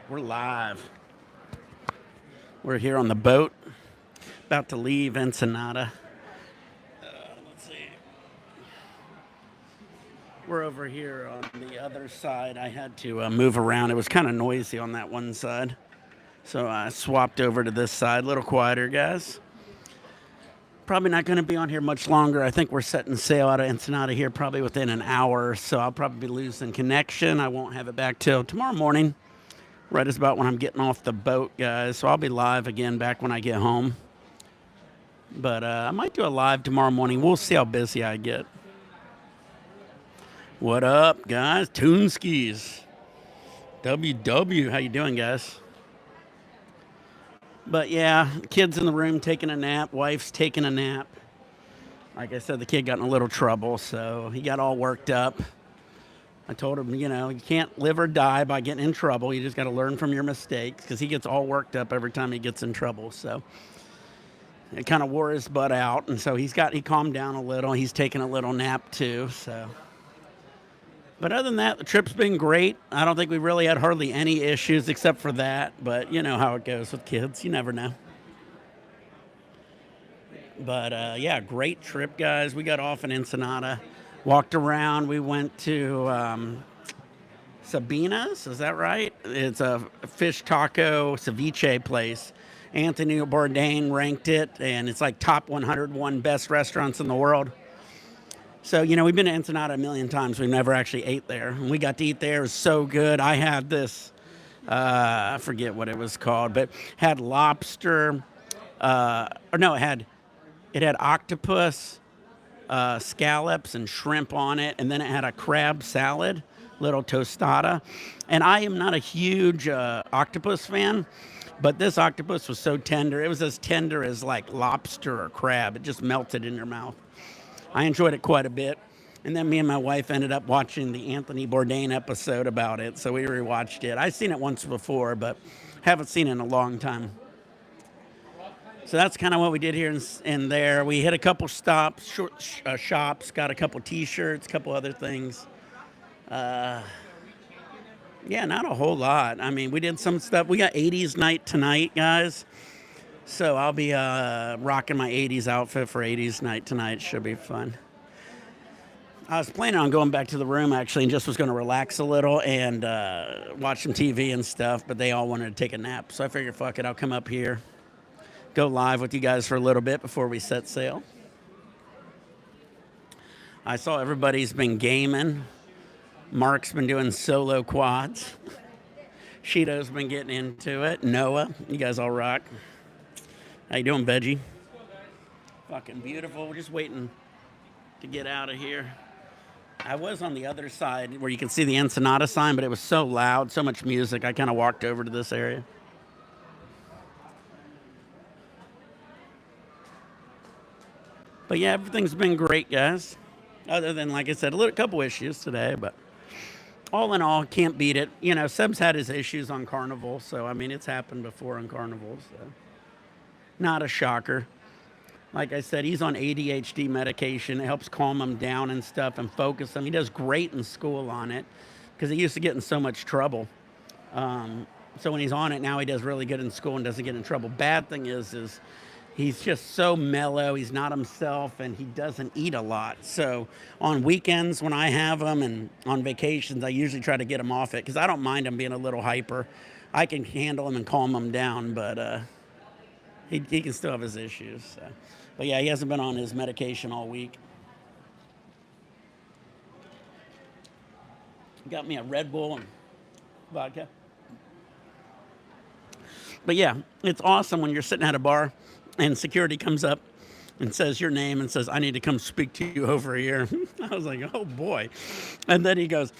We're live. We're here on the boat, about to leave Ensenada. Let's see. We're over here on the other side. I had to move around. It was kind of noisy on that one side. So I swapped over to this side. A little quieter, guys. Probably not going to be on here much longer. I think we're setting sail out of Ensenada here probably within an hour. So I'll probably be losing connection. I won't have it back till tomorrow morning. Right as about when I'm getting off the boat, guys. So I'll be live again back when I get home. But I might do a live tomorrow morning. We'll see how busy I get. What up, guys? Toonskis. WW. How you doing, guys? But yeah, kids in the room taking a nap. Wife's taking a nap. Like I said, the kid got in a little trouble, so he got all worked up. I told him, you can't live or die by getting in trouble. You just got to learn from your mistakes because he gets all worked up every time he gets in trouble. So it kind of wore his butt out. And so he calmed down a little. He's taking a little nap too. So, but other than that, the trip's been great. I don't think we really had hardly any issues except for that. But you know how it goes with kids. You never know. But yeah, great trip, guys. We got off in Ensenada, walked around. We went to Sabina's, is that right? It's a fish taco ceviche place. Anthony Bourdain ranked it, and it's like top 101 best restaurants in the world. So, we've been to Ensenada a million times. We've never actually ate there. And we got to eat there. It was so good. I had this, I forget what it was called, but had lobster, or no, it had octopus, scallops and shrimp on it, and then it had a crab salad, little tostada. And I am not a huge octopus fan, but this octopus was so tender. It was as tender as like lobster or crab. It just melted in your mouth. I enjoyed it quite a bit. And then me and my wife ended up watching the Anthony Bourdain episode about it, so we rewatched it. I've seen it once before, but haven't seen it in a long time. So that's kind of what we did here and there. We hit a couple stops, shops, got a couple T-shirts, a couple other things. Yeah, not a whole lot. I mean, we did some stuff. We got 80s night tonight, guys. So I'll be rocking my 80s outfit for 80s night tonight. Should be fun. I was planning on going back to the room, actually, and just was going to relax a little and watch some TV and stuff, but they all wanted to take a nap. So I figured, fuck it, I'll come up here, go live with you guys for a little bit before we set sail. I saw everybody's been gaming. Mark's been doing solo quads. Shido's been getting into it. Noah, you guys all rock. How you doing, Veggie? Fucking beautiful. We're just waiting to get out of here. I was on the other side where you can see the Ensenada sign, but it was so loud, so much music, I kind of walked over to this area. But yeah, everything's been great, guys. Other than, like I said, couple issues today, but all in all, can't beat it. Seb's had his issues on Carnival, so I mean, it's happened before on Carnival, so not a shocker. Like I said, he's on ADHD medication. It helps calm him down and stuff and focus him. He does great in school on it because he used to get in so much trouble. So when he's on it now, he does really good in school and doesn't get in trouble. Bad thing is he's just so mellow. He's not himself, and he doesn't eat a lot. So on weekends when I have him and on vacations, I usually try to get him off it because I don't mind him being a little hyper. I can handle him and calm him down, but he can still have his issues. So. But yeah, he hasn't been on his medication all week. Got me a Red Bull and vodka. But yeah, it's awesome when you're sitting at a bar and security comes up and says your name and says, I need to come speak to you over here. I was like, oh boy. And then he goes,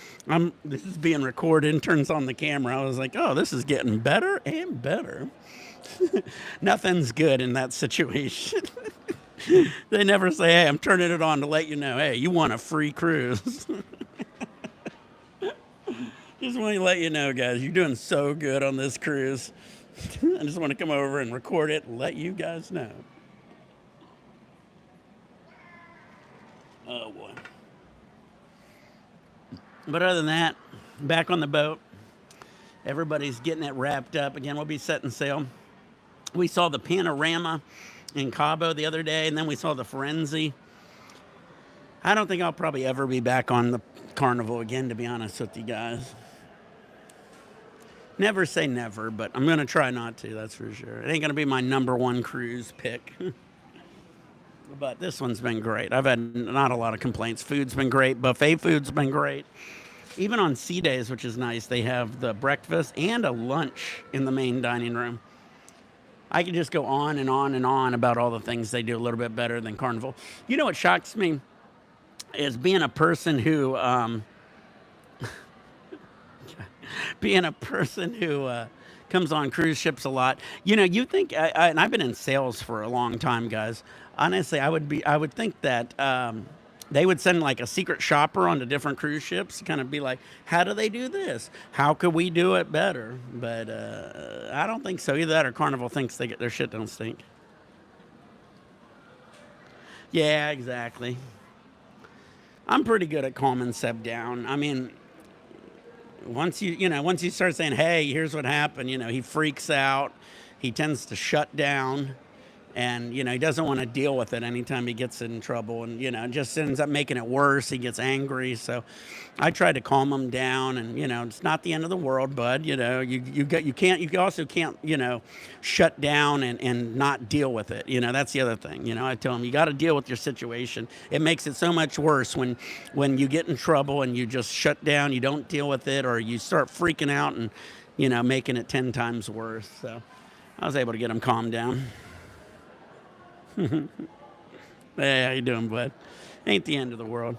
this is being recorded, and turns on the camera. I was like, oh, this is getting better and better. Nothing's good in that situation. They never say, hey, I'm turning it on to let you know, hey, you want a free cruise. Just want to let you know, guys, you're doing so good on this cruise. I just want to come over and record it and let you guys know. Oh, boy. But other than that, back on the boat. Everybody's getting it wrapped up. Again, we'll be setting sail. We saw the panorama in Cabo the other day, and then we saw the Firenze. I don't think I'll probably ever be back on the Carnival again, to be honest with you guys. Never say never, but I'm going to try not to, that's for sure. It ain't going to be my number one cruise pick. But this one's been great. I've had not a lot of complaints. Food's been great. Buffet food's been great. Even on sea days, which is nice, they have the breakfast and a lunch in the main dining room. I could just go on and on and on about all the things they do a little bit better than Carnival. You know what shocks me is being a person who comes on cruise ships a lot. You think, and I've been in sales for a long time, guys. Honestly, I would think that they would send like a secret shopper onto different cruise ships to kind of be like, how do they do this? How could we do it better? But I don't think so. Either that or Carnival thinks they get their shit don't stink. Yeah, exactly. I'm pretty good at calming Seb down. I mean, once you start saying, hey, here's what happened, he freaks out. He tends to shut down. And, he doesn't want to deal with it anytime he gets in trouble. And, it just ends up making it worse. He gets angry. So I try to calm him down. And, it's not the end of the world, bud. You also can't, shut down and not deal with it. That's the other thing. I tell him, you got to deal with your situation. It makes it so much worse when you get in trouble and you just shut down, you don't deal with it, or you start freaking out and, making it 10 times worse. So I was able to get him calmed down. Hey, how you doing, bud? Ain't the end of the world.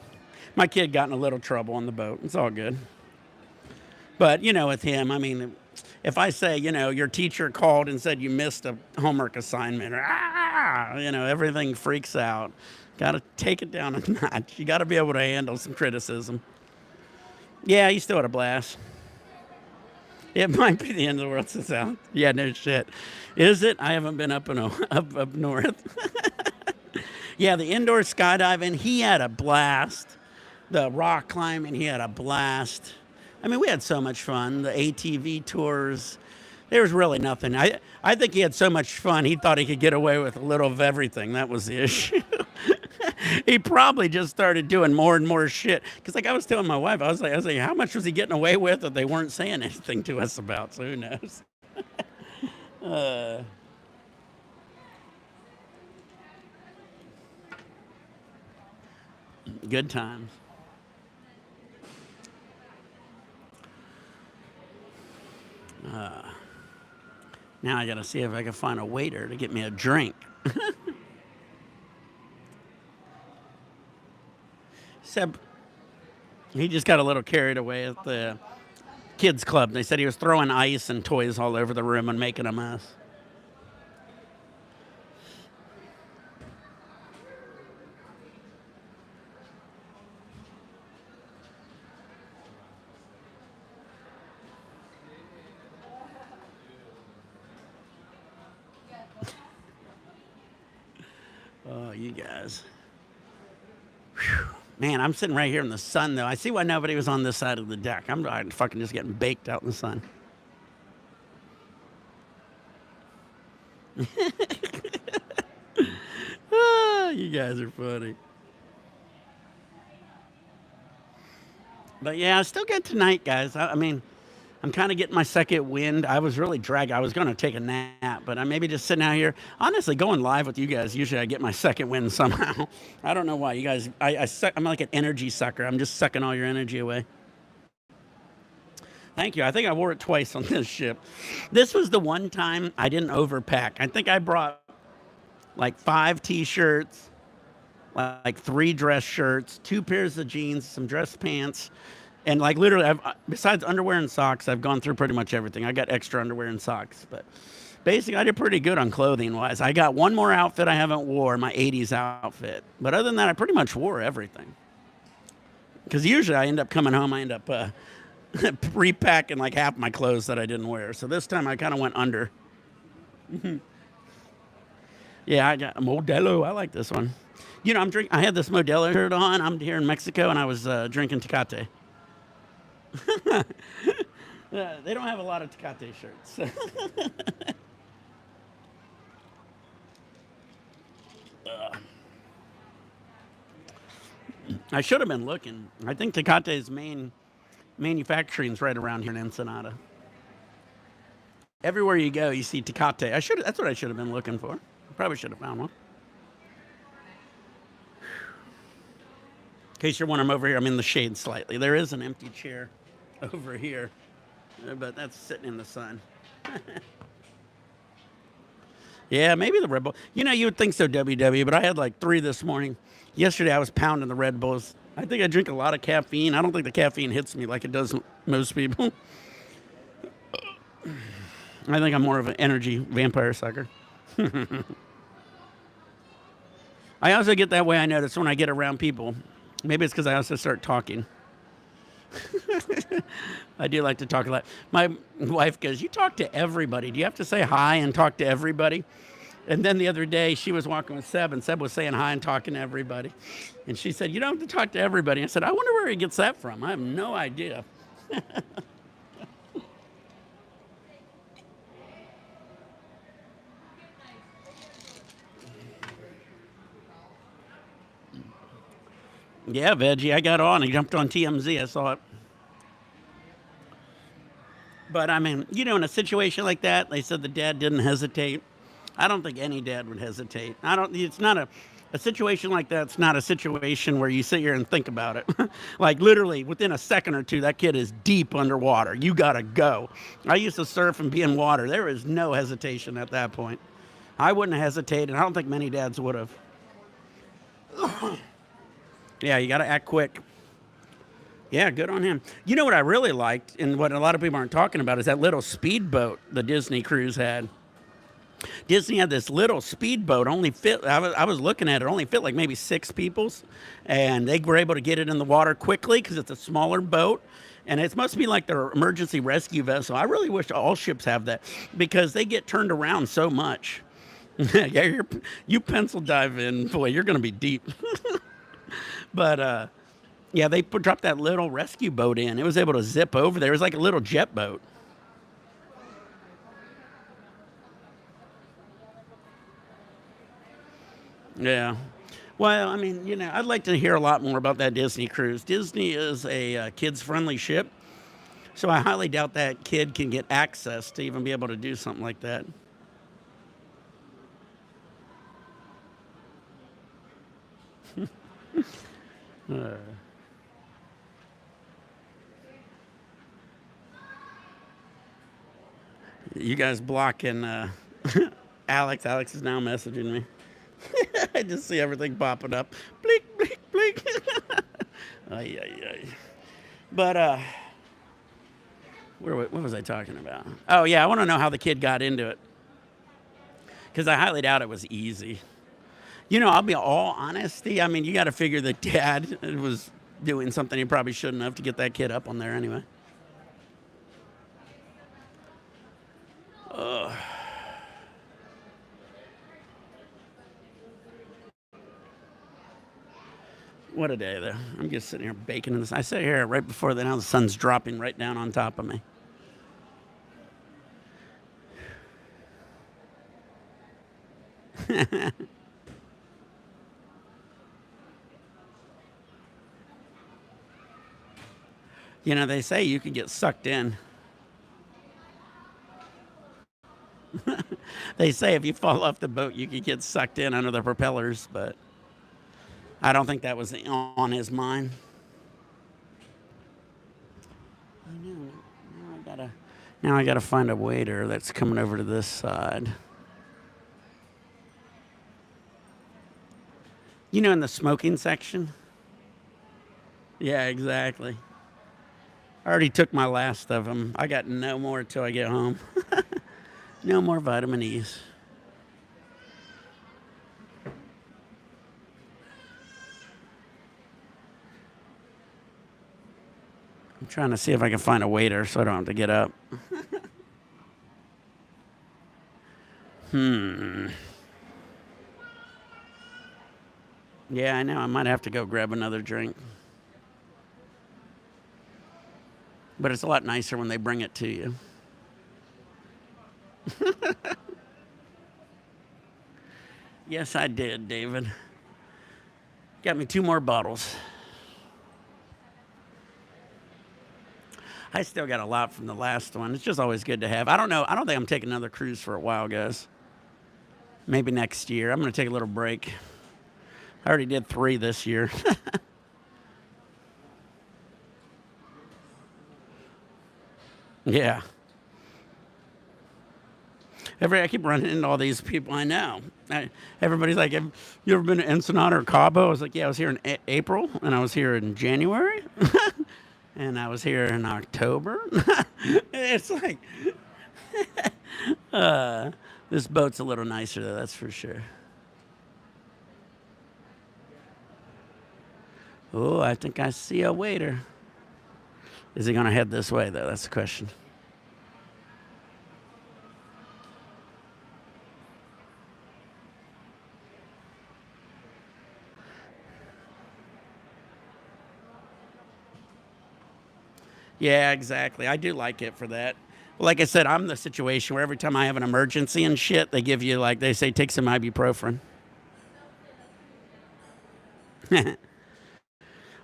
My kid got in a little trouble on the boat. It's all good. But, with him, I mean, if I say, your teacher called and said you missed a homework assignment, or, everything freaks out. Got to take it down a notch. You got to be able to handle some criticism. Yeah, you still had a blast. It might be the end of the world since out. Yeah, no shit. Is it? I haven't been up north. Yeah, the indoor skydiving, he had a blast. The rock climbing, he had a blast. I mean, we had so much fun. The ATV tours, there was really nothing. I think he had so much fun, he thought he could get away with a little of everything. That was the issue. He probably just started doing more and more shit. Because like I was telling my wife, I was like, how much was he getting away with that they weren't saying anything to us about? So who knows? Good times. Now I got to see if I can find a waiter to get me a drink. Seb, he just got a little carried away at the kids club. They said he was throwing ice and toys all over the room and making a mess. Oh, you guys. Whew. Man, I'm sitting right here in the sun, though. I see why nobody was on this side of the deck. I'm fucking just getting baked out in the sun. Ah, you guys are funny. But yeah, still good tonight, guys. I mean, I'm kind of getting my second wind. I was really dragged. I was going to take a nap, but I'm maybe just sitting out here. Honestly, going live with you guys, usually I get my second wind somehow. I don't know why. You guys, I'm like an energy sucker. I'm just sucking all your energy away. Thank you. I think I wore it twice on this ship. This was the one time I didn't overpack. I think I brought like 5 T-shirts, like 3 dress shirts, 2 pairs of jeans, some dress pants. And like literally, besides underwear and socks, I've gone through pretty much everything. I got extra underwear and socks, but basically I did pretty good on clothing wise. I got one more outfit I haven't wore, my 80s outfit. But other than that, I pretty much wore everything. Because usually I end up coming home, I end up repacking like half my clothes that I didn't wear. So this time I kind of went under. Yeah, I got a Modelo. I like this one. I had this Modelo shirt on. I'm here in Mexico, and I was drinking Tecate. They don't have a lot of Tecate shirts. I should have been looking. I think Tecate's main manufacturing's right around here in Ensenada. Everywhere you go, you see Tecate. That's what I should have been looking for. Probably should have found one. In case you're wondering, I'm over here. I'm in the shade slightly. There is an empty chair over here, but that's sitting in the sun. Yeah, maybe the Red Bull. You would think so, WW, but I had like 3 this morning. Yesterday, I was pounding the Red Bulls. I think I drink a lot of caffeine. I don't think the caffeine hits me like it does most people. I think I'm more of an energy vampire sucker. I also get that way, I notice, when I get around people. Maybe it's because I also start talking. I do like to talk a lot. My wife goes, "You talk to everybody. Do you have to say hi and talk to everybody?" And then the other day, she was walking with Seb, and Seb was saying hi and talking to everybody. And she said, "You don't have to talk to everybody." I said, "I wonder where he gets that from. I have no idea." Yeah, Veggie, I got on. I jumped on TMZ. I saw it. But I mean, in a situation like that, they said the dad didn't hesitate. I don't think any dad would hesitate. I don't. It's not a situation like that. It's not a situation where you sit here and think about it. Like literally within a second or two, that kid is deep underwater. You gotta go. I used to surf and be in water. There is no hesitation at that point. I wouldn't hesitate, and I don't think many dads would have. Yeah, you gotta act quick. Yeah, good on him. You know what I really liked, and what a lot of people aren't talking about, is that little speedboat the Disney cruise had. Disney had this little speedboat, only fit, I was looking at it, only fit like maybe 6 people's, and they were able to get it in the water quickly because it's a smaller boat. And it must be like their emergency rescue vessel. I really wish all ships have that because they get turned around so much. Yeah, you pencil dive in, boy, you're going to be deep. But yeah, they dropped that little rescue boat in. It was able to zip over there. It was like a little jet boat. Yeah. Well, I mean, I'd like to hear a lot more about that Disney cruise. Disney is a kids-friendly ship, so I highly doubt that kid can get access to even be able to do something like that. You guys blocking Alex. Alex is now messaging me. I just see everything popping up. Blink, blink, blink. Ay, ay, ay. But what was I talking about? Oh yeah, I want to know how the kid got into it because I highly doubt it was easy. I'll be all honesty. I mean, you got to figure the dad was doing something he probably shouldn't have to get that kid up on there anyway. Ugh. What a day, though. I'm just sitting here baking in this. I sit here right before now the sun's dropping right down on top of me. They say you can get sucked in. They say if you fall off the boat, you could get sucked in under the propellers, but I don't think that was on his mind. I know. Now I gotta find a waiter that's coming over to this side. In the smoking section. Yeah, exactly. I already took my last of them. I got no more till I get home. No more vitamin E's. I'm trying to see if I can find a waiter so I don't have to get up. Hmm. Yeah, I know. I might have to go grab another drink. but it's a lot nicer when they bring it to you. Yes, I did, David. Got me 2 more bottles. I still got a lot from the last one. It's just always good to have. I don't know. I don't think I'm taking another cruise for a while, guys. Maybe next year. I'm going to take a little break. I already did 3 this year. Yeah. I keep running into all these people I know. Everybody's like, "Have you ever been to Ensenada or Cabo?" I was like, "Yeah, I was here in April, and I was here in January, and I was here in October." It's like, uh, this boat's a little nicer, though, that's for sure. Oh, I think I see a waiter. Is he going to head this way, though? That's the question. Yeah, exactly. I do like it for that. Like I said, I'm the situation where every time I have an emergency and shit, they give you, like, they say, take some ibuprofen.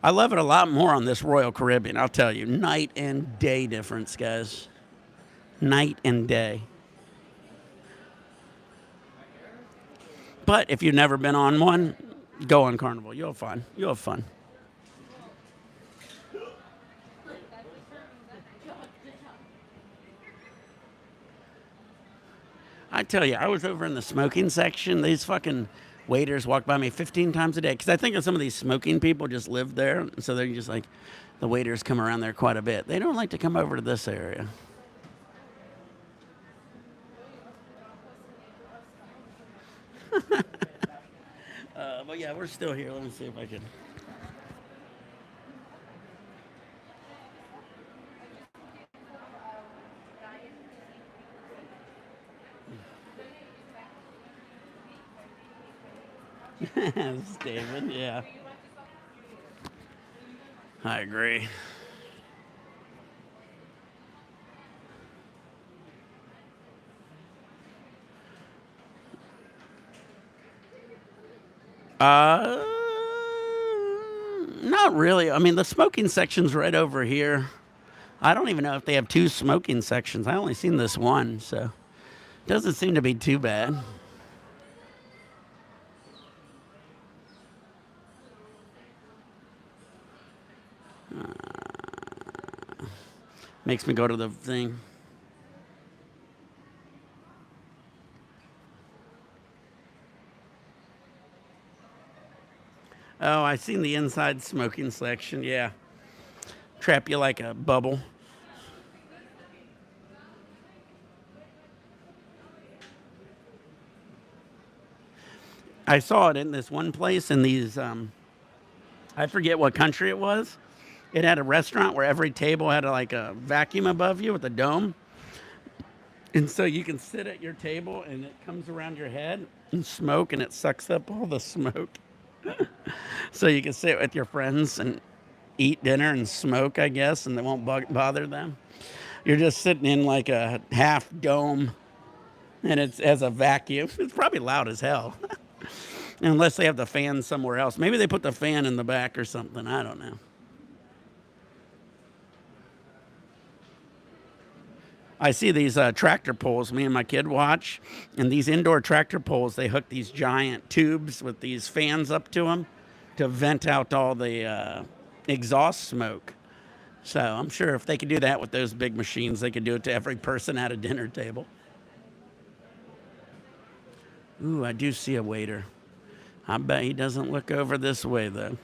I love it a lot more on this Royal Caribbean, I'll tell you. Night and day difference, guys. Night and day. But if you've never been on one, go on Carnival. You'll have fun. You'll have fun. I tell you, I was over in the smoking section. These fucking waiters walk by me 15 times a day because I think that some of these smoking people just live there. So they're just like, the waiters come around there quite a bit. They don't like to come over to this area. But yeah, we're still here. Let me see if I can. This is David. Yeah, I agree. Uh, Not really. I mean, the smoking section's right over here. I don't even know if they have 2 smoking sections. I only seen this one, so it doesn't seem to be too bad. Makes me go to the thing. Oh, I seen the inside smoking section. Yeah, trap you like a bubble. I saw it in this one place in these. I forget what country it was. It had a restaurant where every table had like a vacuum above you with a dome, and so you can sit at your table and it comes around your head and smoke, and it sucks up all the smoke. So you can sit with your friends and eat dinner and smoke, I guess, and they won't bother them. You're just sitting in like a half dome, and it's as a vacuum. It's probably loud as hell, unless they have the fan somewhere else. Maybe they put the fan in the back or something. I don't know. I see these tractor poles me and my kid watch, and these indoor tractor poles, they hook these giant tubes with these fans up to them to vent out all the exhaust smoke. So I'm sure if they could do that with those big machines, they could do it to every person at a dinner table. Ooh, I do see a waiter. I bet he doesn't look over this way, though.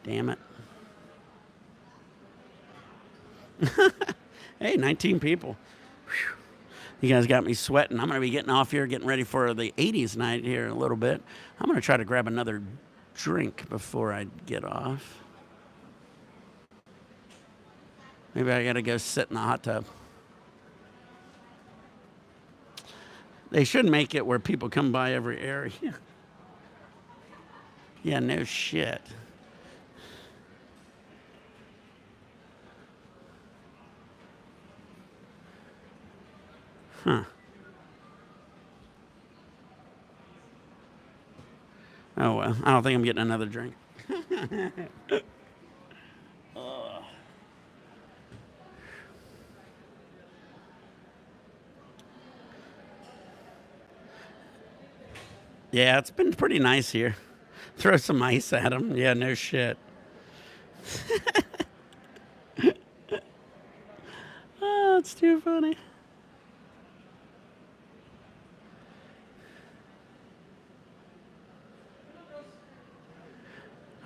Damn it. Hey, 19 people. Whew. You guys got me sweating. I'm going to be getting off here, getting ready for the 80s night here in a little bit. I'm going to try to grab another drink before I get off. Maybe I got to go sit in the hot tub. They should make it where people come by every area. Yeah, no shit. Huh. Oh, well. I don't think I'm getting another drink. Yeah, it's been pretty nice here. Throw some ice at them. Yeah, no shit. Oh, it's too funny.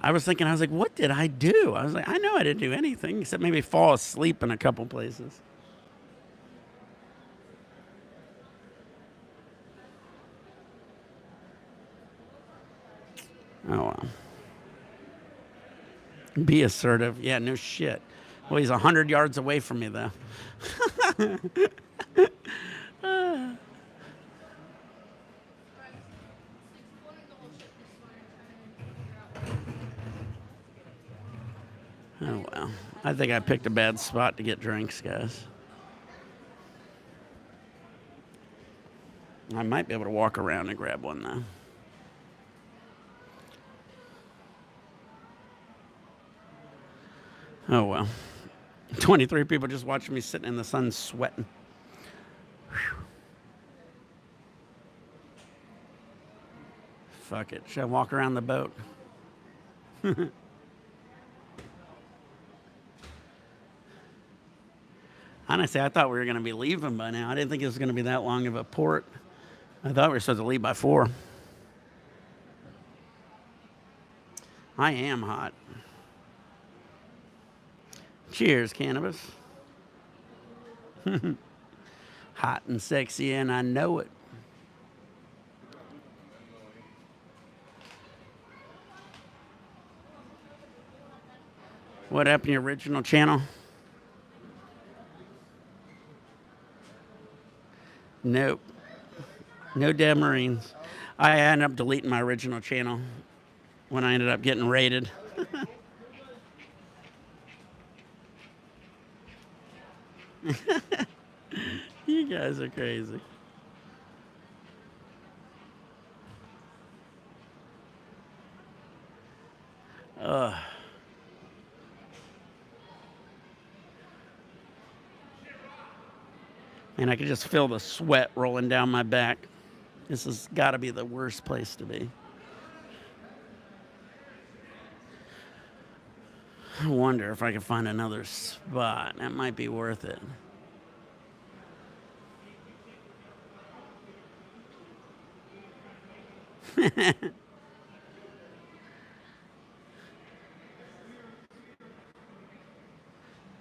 I was thinking, I was like, what did I do? I was like, I know I didn't do anything except maybe fall asleep in a couple places. Oh, well. Be assertive. Yeah, no shit. Well, he's 100 yards away from me, though. Oh, well. I think I picked a bad spot to get drinks, guys. I might be able to walk around and grab one, though. Oh, well. 23 people just watching me sitting in the sun sweating. Fuck it. Should I walk around the boat? Honestly, I thought we were going to be leaving by now. I didn't think it was going to be that long of a port. I thought we were supposed to leave by 4. I am hot. Cheers, cannabis. Hot and sexy, and I know it. What happened to your original channel? Nope. No dead Marines. I ended up deleting my original channel when I ended up getting raided. You guys are crazy. Ugh. And I could just feel the sweat rolling down my back. This has got to be the worst place to be. I wonder if I can find another spot. That might be worth it.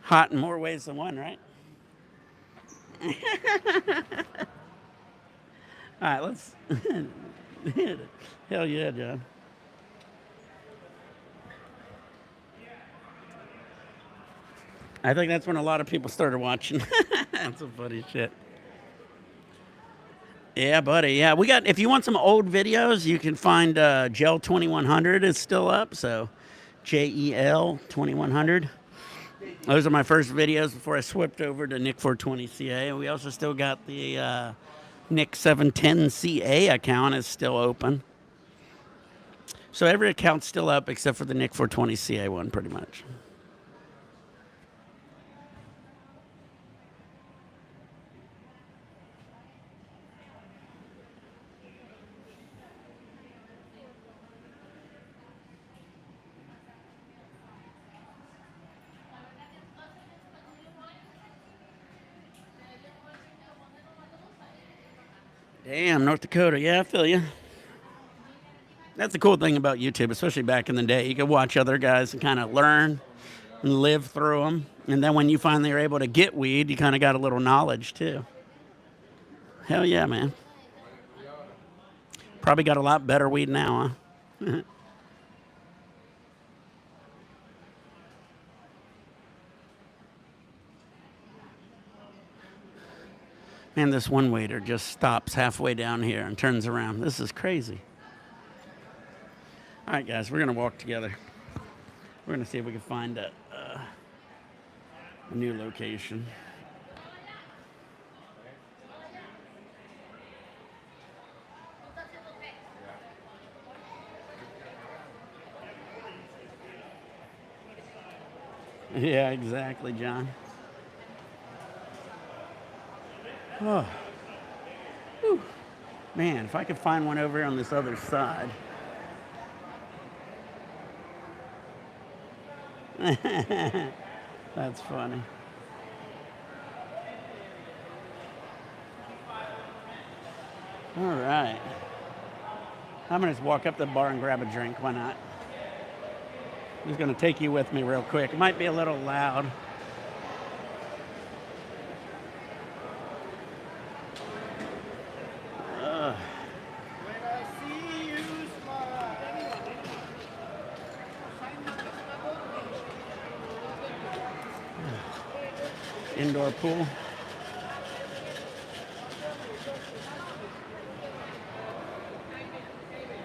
Hot in more ways than one, right? All right, let's. Hell yeah, John. I think that's when a lot of people started watching. That's some funny shit. Yeah, buddy. Yeah, we got. If you want some old videos, you can find Gel 2100 is still up. So, JEL 2100. Those are my first videos before I swept over to Nick 420 CA. We also still got the Nick 710 CA account is still open. So every account's still up except for the Nick 420 CA one, pretty much. Damn, North Dakota. Yeah, I feel you. That's the cool thing about YouTube, especially back in the day. You could watch other guys and kind of learn and live through them. And then when you finally are able to get weed, you kind of got a little knowledge too. Hell yeah, man. Probably got a lot better weed now, huh? Man, this one waiter just stops halfway down here and turns around. This is crazy. All right, guys, we're going to walk together. We're going to see if we can find a new location. Yeah, exactly, John. Oh, man, if I could find one over here on this other side. That's funny. All right. I'm going to just walk up to the bar and grab a drink. Why not? I'm just going to take you with me real quick. It might be a little loud. Indoor pool.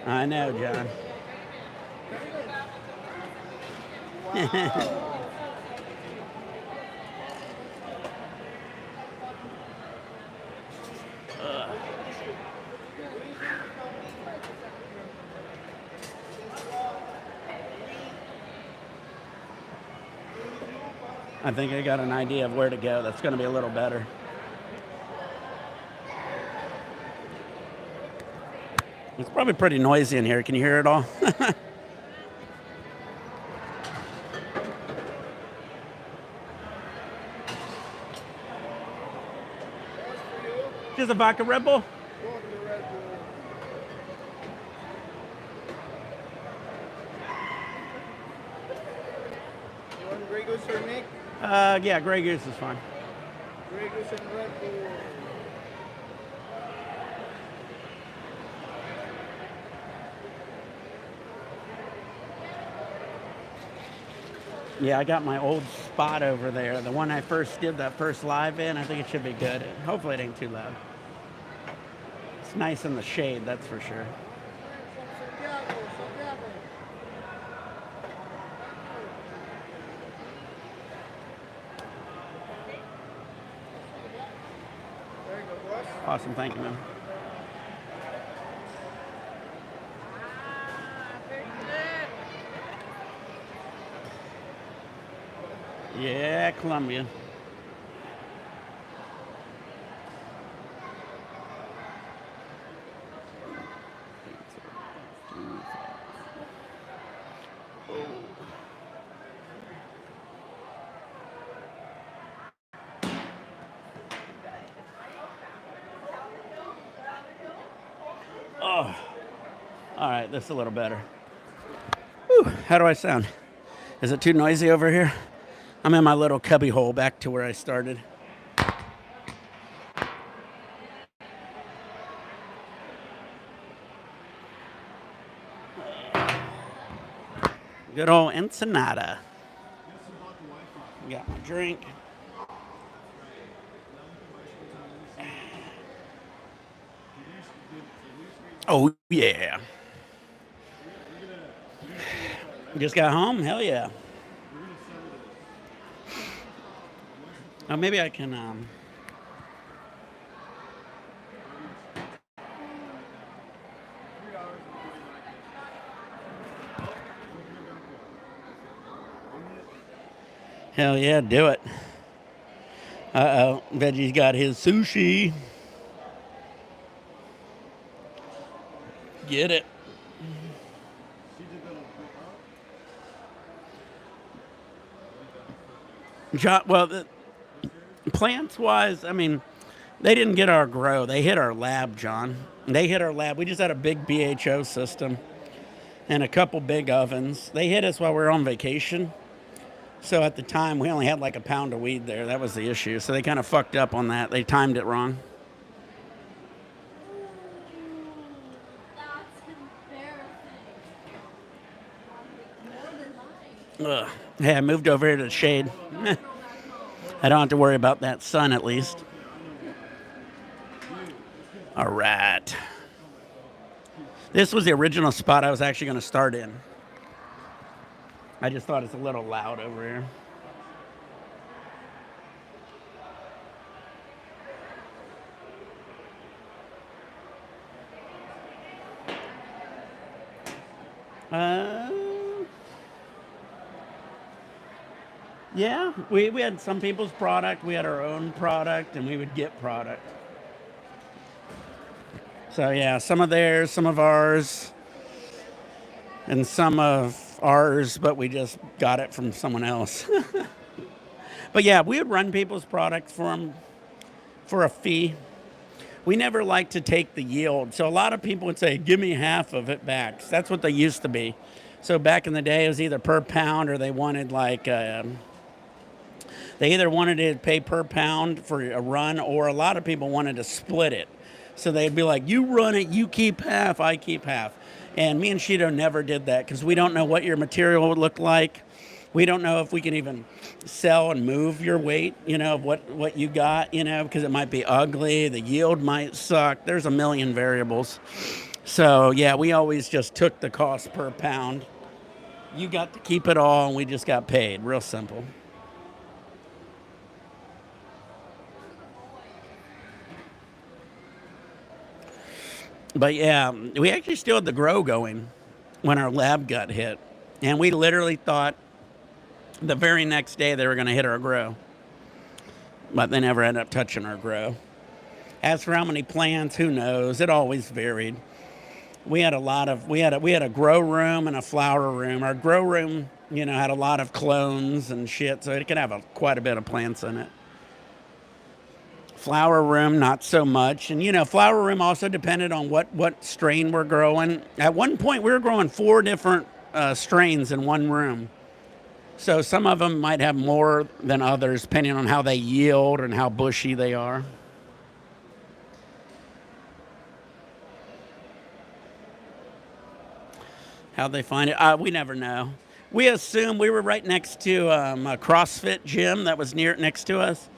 I know, John. I think I got an idea of where to go. That's going to be a little better. It's probably pretty noisy in here. Can you hear it all? Just a vodka Red Bull? You want Grey Goose or Nick? Yeah, Grey Goose is fine. Grey Goose and Red Bull. Yeah, I got my old spot over there. The one I first did that first live in. I think it should be good. Hopefully it ain't too loud. It's nice in the shade, that's for sure. There you go, boss. Awesome, thank you, man. Yeah, Columbia. Oh, all right, this is a little better. Whew, how do I sound? Is it too noisy over here? I'm in my little cubby hole back to where I started. Good old Ensenada. Got my drink. Oh, yeah. Just got home? Hell yeah. Oh, maybe I can. Hell yeah, do it. Uh oh, Veggie's got his sushi. Get it. Well, plants wise, I mean, they didn't get our grow. They hit our lab, John. They hit our lab. We just had a big BHO system and a couple big ovens. They hit us while we were on vacation. So at the time, we only had like a pound of weed there. That was the issue. So they kind of fucked up on that. They timed it wrong. Ugh. Hey, I moved over here to the shade. I don't have to worry about that sun at least. All right. This was the original spot I was actually going to start in. I just thought it's a little loud over here. Yeah, we had some people's product, we had our own product, and we would get product. So yeah, some of theirs, some of ours, and some of ours, but we just got it from someone else. But yeah, we would run people's products for them for a fee. We never like to take the yield. So a lot of people would say, give me half of it back. That's what they used to be. So back in the day, it was either per pound or they wanted they either wanted to pay per pound for a run, or a lot of people wanted to split it. So they'd be like, you run it, you keep half, I keep half. And me and Shido never did that because we don't know what your material would look like. We don't know if we can even sell and move your weight, of what you got, because it might be ugly, the yield might suck. There's a million variables. So yeah, we always just took the cost per pound. You got to keep it all, and we just got paid. Real simple. But yeah, we actually still had the grow going when our lab got hit. And we literally thought the very next day they were going to hit our grow. But they never ended up touching our grow. As for how many plants, who knows? It always varied. We had a grow room and a flower room. Our grow room, had a lot of clones and shit, so it could have quite a bit of plants in it. Flower room, not so much. And, flower room also depended on what strain we're growing. At one point, we were growing 4 different strains in one room. So some of them might have more than others, depending on how they yield and how bushy they are. How'd they find it? We never know. We assume we were right next to a CrossFit gym that was next to us.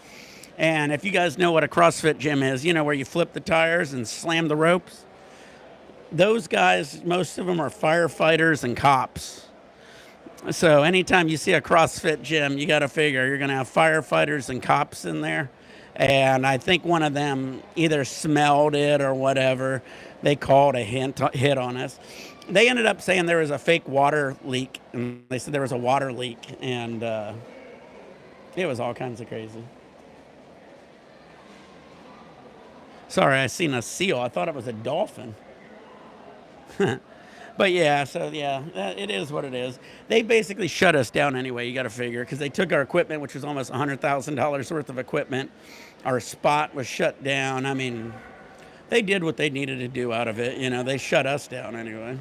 And if you guys know what a CrossFit gym is, where you flip the tires and slam the ropes. Those guys, most of them are firefighters and cops. So anytime you see a CrossFit gym, you got to figure you're going to have firefighters and cops in there. And I think one of them either smelled it or whatever. They called a hit on us. They ended up saying there was a fake water leak. And they said there was a water leak. And it was all kinds of crazy. Sorry, I seen a seal. I thought it was a dolphin. But yeah, so yeah, it is what it is. They basically shut us down anyway, you got to figure, because they took our equipment, which was almost $100,000 worth of equipment. Our spot was shut down. I mean, they did what they needed to do out of it. They shut us down anyway.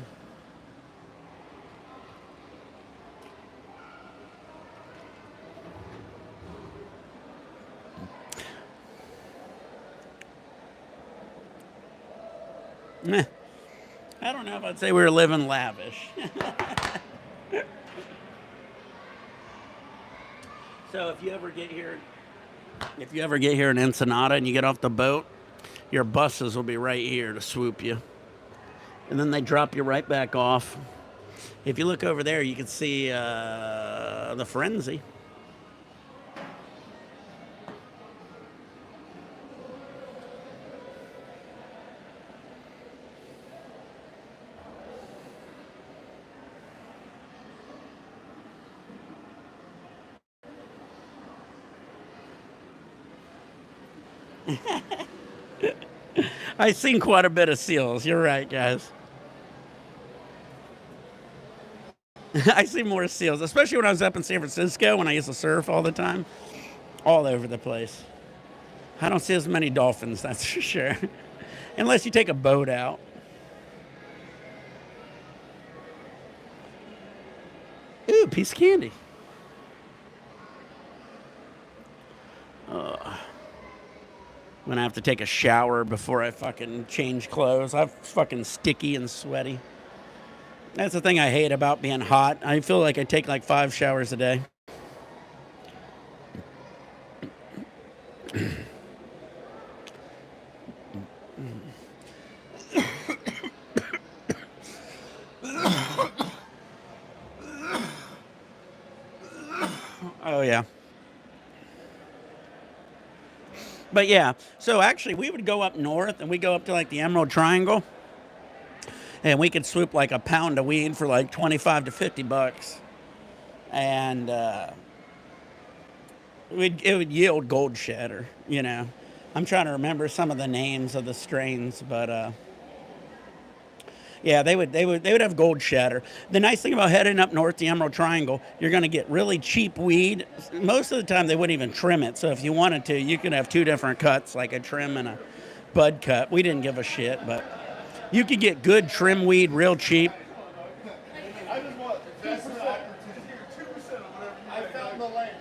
Meh. I don't know if I'd say we were living lavish. So if you ever get here in Ensenada and you get off the boat, your buses will be right here to swoop you. And then they drop you right back off. If you look over there, you can see the Frenzy. I've seen quite a bit of seals. You're right, guys. I see more seals, especially when I was up in San Francisco when I used to surf all the time, all over the place. I don't see as many dolphins, that's for sure, unless you take a boat out. Ooh, piece of candy. I'm gonna have to take a shower before I fucking change clothes. I'm fucking sticky and sweaty. That's the thing I hate about being hot. I feel like I take like 5 showers a day. Oh, yeah. But yeah, so actually, we would go up north and we go up to like the Emerald Triangle, and we could swoop like a pound of weed for like 25 to $50. And it would yield gold shatter. You know, I'm trying to remember some of the names of the strains, but yeah, they would have gold shatter. The nice thing about heading up north the Emerald Triangle, you're going to get really cheap weed. Most of the time, they wouldn't even trim it. So if you wanted to, you could have two different cuts, like a trim and a bud cut. We didn't give a shit, but you could get good trim weed real cheap. I just want 2%. 2% of whatever I found the land.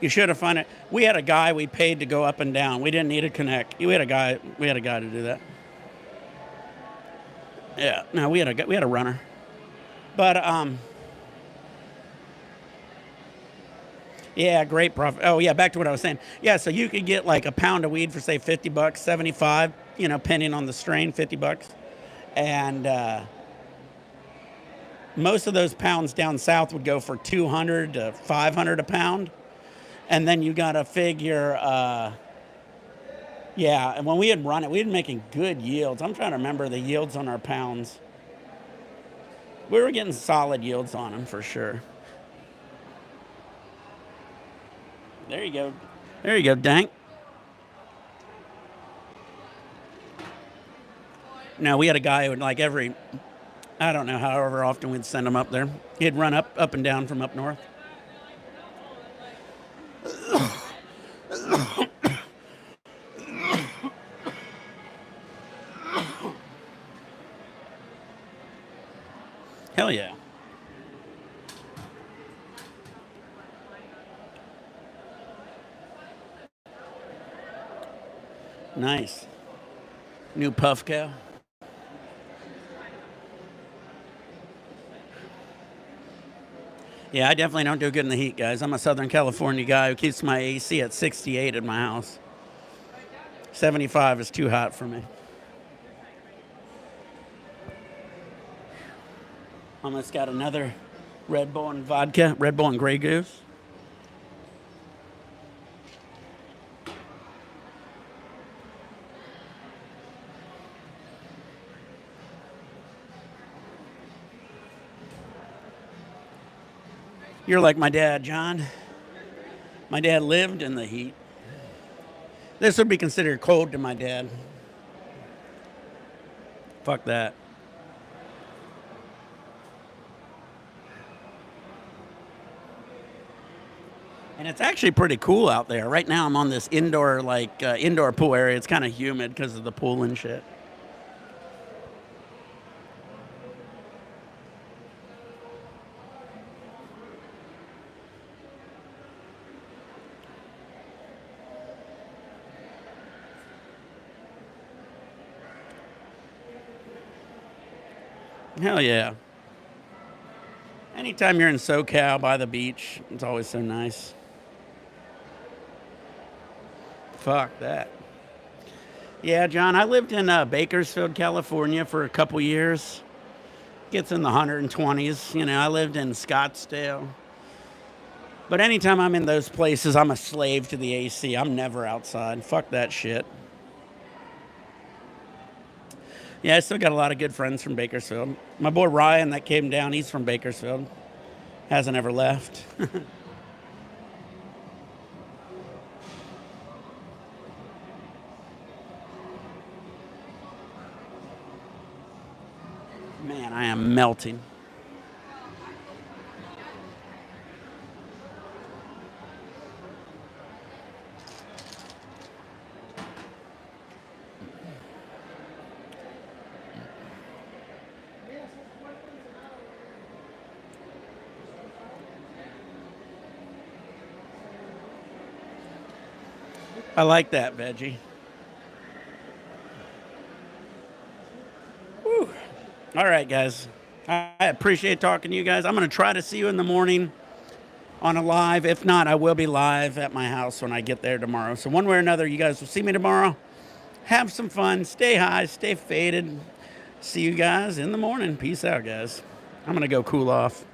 You should have found it. We had a guy we paid to go up and down. We didn't need a connect. We had a guy. We had a guy to do that. Yeah. No, we had a runner. But yeah, great profit. Oh yeah, back to what I was saying. Yeah, so you could get like a pound of weed for say $50, 75. You know, depending on the strain, $50, and most of those pounds down south would go for 200 to 500 a pound. And then you got to figure, yeah, and when we had run it, we had been making good yields. I'm trying to remember the yields on our pounds. We were getting solid yields on them for sure. There you go. There you go, Dank. Now, we had a guy who would like I don't know, however often we'd send him up there. He'd run up and down from up north. Hell yeah. Nice. New puff cow. Yeah, I definitely don't do good in the heat, guys. I'm a Southern California guy who keeps my AC at 68 in my house. 75 is too hot for me. Almost got another Red Bull and vodka, Red Bull and Grey Goose. You're like my dad, John. My dad lived in the heat. This would be considered cold to my dad. Fuck that. And it's actually pretty cool out there. Right now I'm on this indoor indoor pool area. It's kind of humid because of the pool and shit. Hell yeah. Anytime you're in SoCal by the beach, it's always so nice. Fuck that. Yeah, John, I lived in Bakersfield, California for a couple years. Gets in the 120s. You know, I lived in Scottsdale. But anytime I'm in those places, I'm a slave to the AC. I'm never outside. Fuck that shit. Yeah, I still got a lot of good friends from Bakersfield. My boy Ryan that came down, he's from Bakersfield. Hasn't ever left. Man, I am melting. I like that, veggie. Whew. All right, guys. I appreciate talking to you guys. I'm going to try to see you in the morning on a live. If not, I will be live at my house when I get there tomorrow. So one way or another, you guys will see me tomorrow. Have some fun. Stay high. Stay faded. See you guys in the morning. Peace out, guys. I'm going to go cool off.